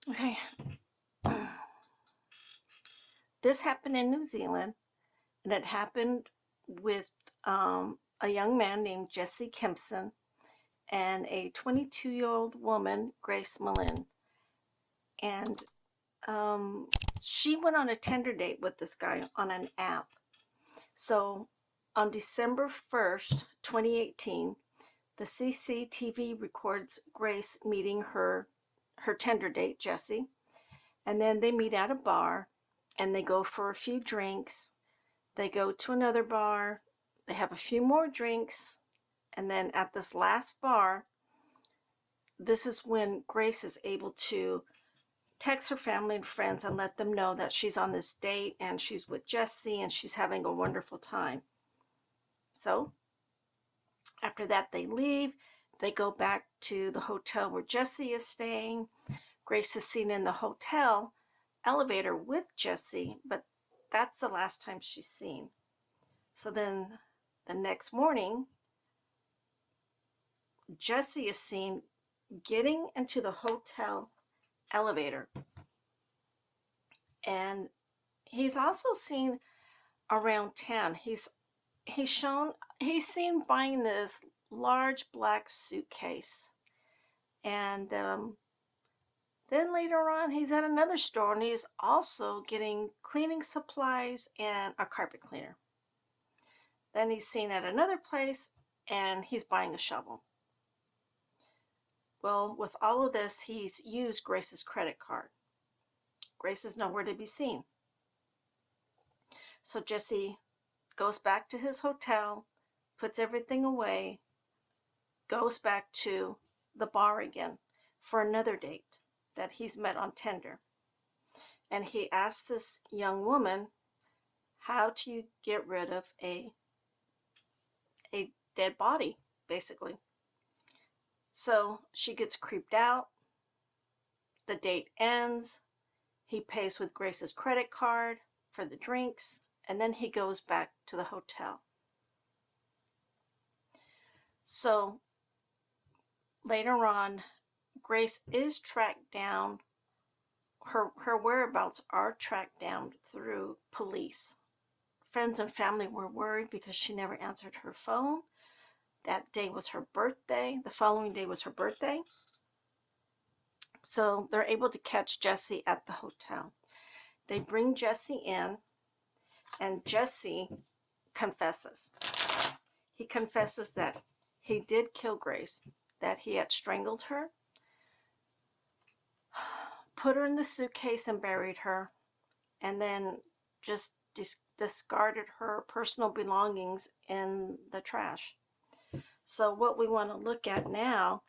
Okay. This happened in New Zealand, and it happened with a young man named Jesse Kempson and a 22-year-old woman, Grace Millane. And she went on a Tinder date with this guy on an app. So on December 1st, 2018, the CCTV records Grace meeting her Tinder date, Jesse. And then they meet at a bar and they go for a few drinks. They go to another bar. They have a few more drinks. And then at this last bar, this is when Grace is able to text her family and friends and let them know that she's on this date and she's with Jesse and she's having a wonderful time. So after that, they leave. They go back to the hotel where Jesse is staying. Grace is seen in the hotel elevator with Jesse, but that's the last time she's seen. So then the next morning, Jesse is seen getting into the hotel elevator. And he's also seen around town. He's seen buying this large black suitcase. And then later on, he's at another store and he's also getting cleaning supplies and a carpet cleaner. Then he's seen at another place and he's buying a shovel. Well, with all of this, he's used Grace's credit card. Grace is nowhere to be seen. So Jesse goes back to his hotel, puts everything away, goes back to the bar again for another date that he's met on Tinder. And he asks this young woman, how do you get rid of a dead body, basically? So she gets creeped out. The date ends. He pays with Grace's credit card for the drinks, and then he goes back to the hotel. So later on, Grace is tracked down. Her whereabouts are tracked down through police. Friends and family were worried because she never answered her phone. That day was her birthday. The following day was her birthday. So they're able to catch Jesse at the hotel. They bring Jesse in, and Jesse confesses. He confesses that he did kill Grace, that he had strangled her, put her in the suitcase and buried her, and then just discarded her personal belongings in the trash. So what we want to look at now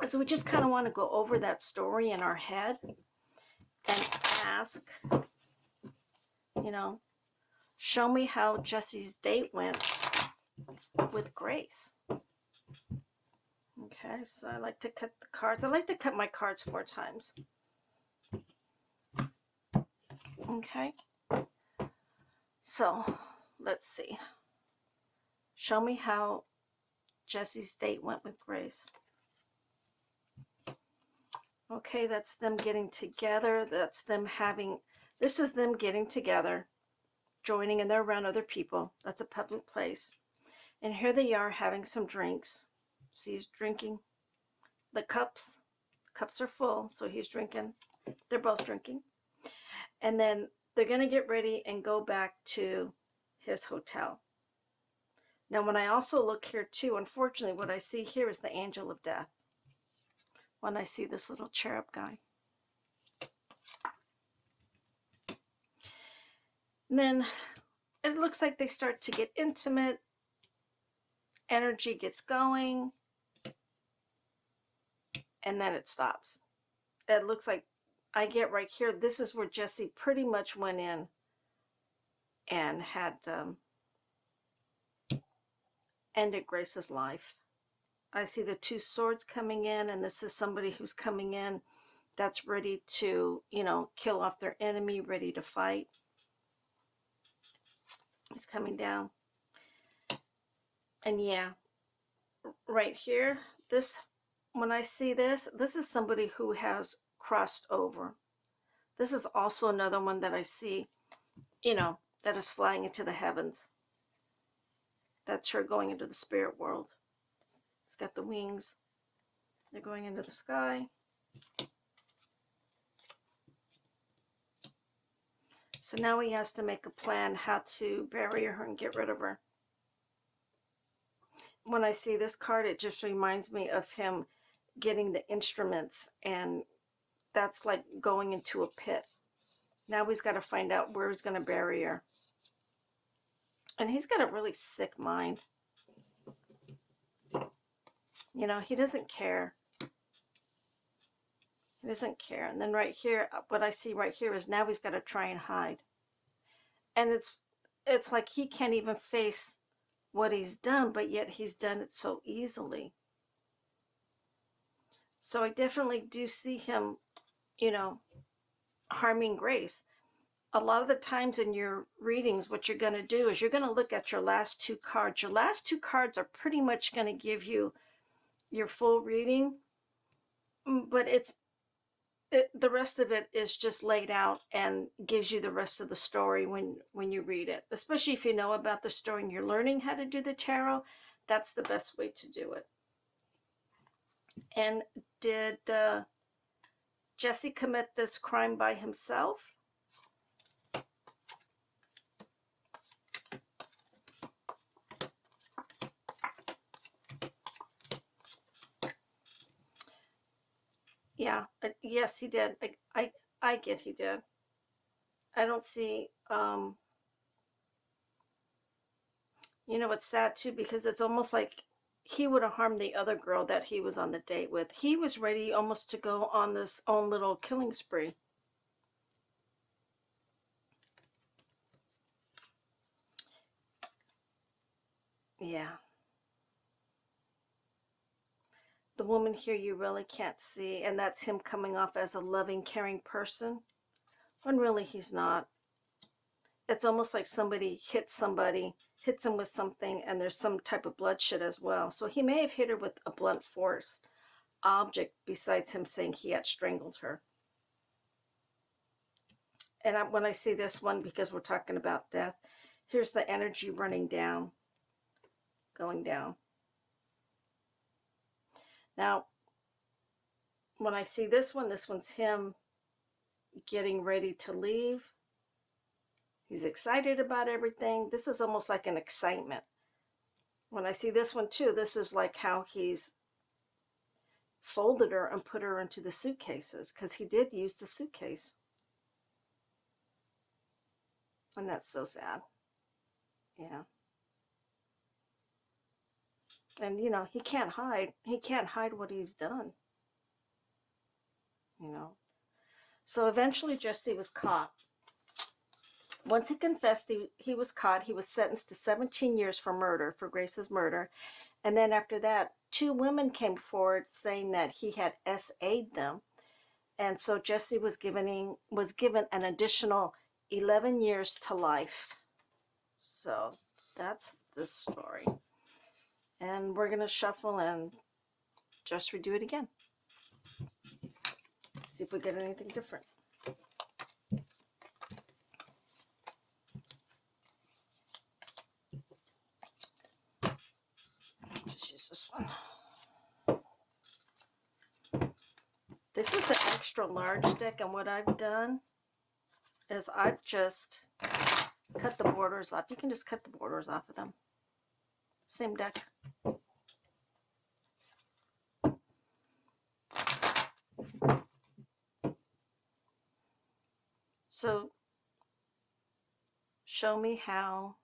is we just kind of want to go over that story in our head and ask, show me how Jesse's date went with Grace. Okay, so I like to cut the cards. I like to cut my cards 4 times. Okay. So, let's see. Show me how Jesse's date went with Grace. Okay, that's them getting together. This is them getting together, joining, and they're around other people. That's a public place. And here they are having some drinks. See, he's drinking. The cups are full, so he's drinking. They're both drinking. And then they're going to get ready and go back to his hotel. Now, when I also look here too, unfortunately, what I see here is the angel of death. When I see this little cherub guy. And then it looks like they start to get intimate. Energy gets going. And then it stops. It looks like I get right here. This is where Jesse pretty much went in and had ended Grace's life. I see the 2 swords coming in, and this is somebody who's coming in that's ready to, kill off their enemy, ready to fight. He's coming down. And yeah, right here, when I see this is somebody who has crossed over. This is also another one that I see, you know, that is flying into the heavens. That's her going into the spirit world. It's got the wings. They're going into the sky. So now he has to make a plan how to bury her and get rid of her. When I see this card, it just reminds me of him getting the instruments, and that's like going into a pit. Now he's got to find out where he's going to bury her. And he's got a really sick mind. You know, he doesn't care. He doesn't care. And then right here, what I see right here is now he's got to try and hide. And it's like he can't even face what he's done, but yet he's done it so easily. So I definitely do see him, you know, harming Grace. A lot of the times in your readings, what you're going to do is you're going to look at your last two cards. Your last two cards are pretty much going to give you your full reading, but the rest of it is just laid out and gives you the rest of the story when you read it. Especially if you know about the story and you're learning how to do the tarot, that's the best way to do it. And did Jesse commit this crime by himself? Yeah, yes, he did. I get he did. I don't see, you know, it's sad too, because it's almost like he would have harmed the other girl that he was on the date with. He was ready almost to go on this own little killing spree. Yeah. The woman here you really can't see, and that's him coming off as a loving, caring person, when really he's not. It's almost like somebody, hits him with something, and there's some type of bloodshed as well. So he may have hit her with a blunt force object, besides him saying he had strangled her. And when I see this one, because we're talking about death, here's the energy running down, going down. Now, when I see this one's him getting ready to leave. He's excited about everything. This is almost like an excitement. When I see this one too, this is like how he's folded her and put her into the suitcases, because he did use the suitcase. And that's so sad. Yeah. And, you know, he can't hide. He can't hide what he's done. You know. So eventually Jesse was caught. Once he confessed, he was caught. He was sentenced to 17 years for murder, for Grace's murder. And then after that, 2 women came forward saying that he had SA'd them. And so Jesse was given an additional 11 years to life. So that's this story. And we're going to shuffle and just redo it again. See if we get anything different. Just use this one. This is the extra large deck, and what I've done is I've just cut the borders off. You can just cut the borders off of them. Same deck. So, show me how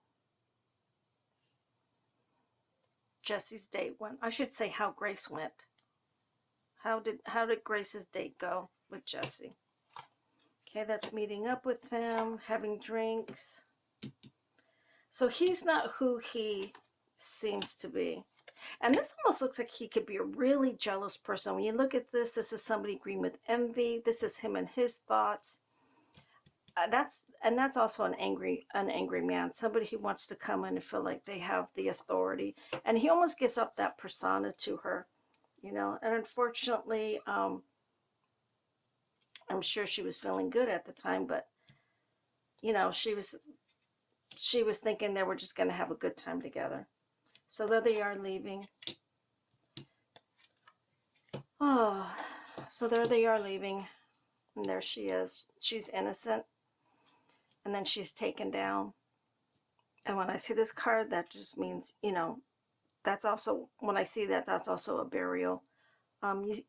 Jesse's date went. I should say how Grace went. How did Grace's date go with Jesse? Okay, that's meeting up with him, having drinks. So he's not who he seems to be. And this almost looks like he could be a really jealous person. When you look at this, this is somebody green with envy. This is him and his thoughts. That's also an angry man, somebody who wants to come in and feel like they have the authority, and he almost gives up that persona to her, you know. And unfortunately, I'm sure she was feeling good at the time, but you know, she was thinking they were just going to have a good time together. So there they are leaving. Oh, so there they are leaving. And there she is. She's innocent. And then she's taken down. And when I see this card, that just means, you know, that's also, when I see that, that's also a burial.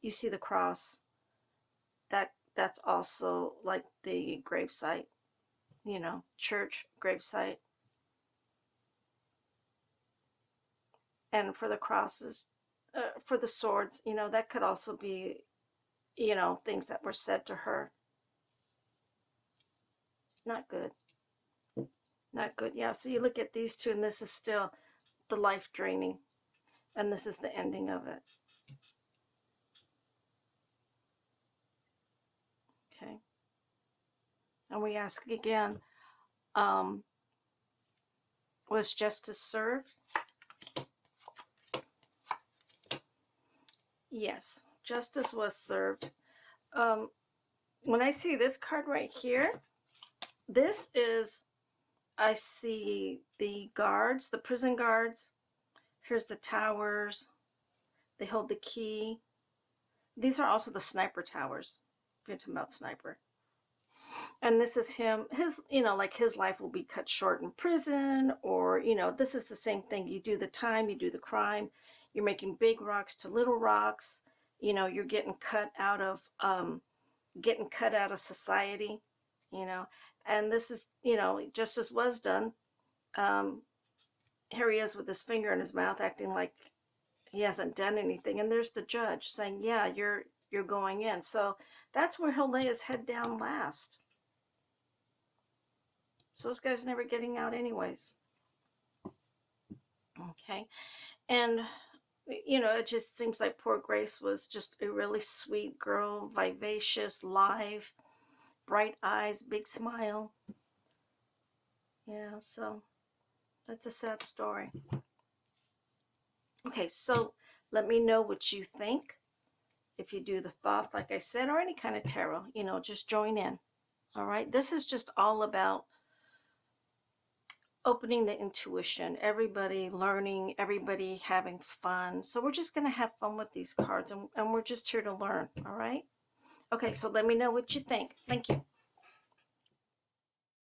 You see the cross. That's also like the gravesite, you know, church gravesite. And for the crosses, for the swords, you know, that could also be, you know, things that were said to her. Not good. Not good. Yeah, so you look at these two, and this is still the life draining. And this is the ending of it. Okay. And we ask again, was justice served? Yes, justice was served. When I see this card right here, this is, I see the guards, the prison guards. Here's the towers. They hold the key. These are also the sniper towers. You're talking about sniper. And this is him, his, you know, like his life will be cut short in prison, or, you know, this is the same thing. You do the time, you do the crime. You're making big rocks to little rocks. You know, you're getting cut out of society, you know. And this is, you know, justice was done. Here he is with his finger in his mouth, acting like he hasn't done anything. And there's the judge saying, yeah, you're going in. So that's where he'll lay his head down last. So this guy's never getting out anyways. Okay. And, you know, it just seems like poor Grace was just a really sweet girl, vivacious, live, bright eyes, big smile. Yeah, so that's a sad story. Okay, so let me know what you think. If you do the thought, like I said, or any kind of tarot, you know, just join in. All right. This is just all about opening the intuition, everybody learning, everybody having fun. So we're just going to have fun with these cards, and we're just here to learn. All right. Okay. So let me know what you think. Thank you.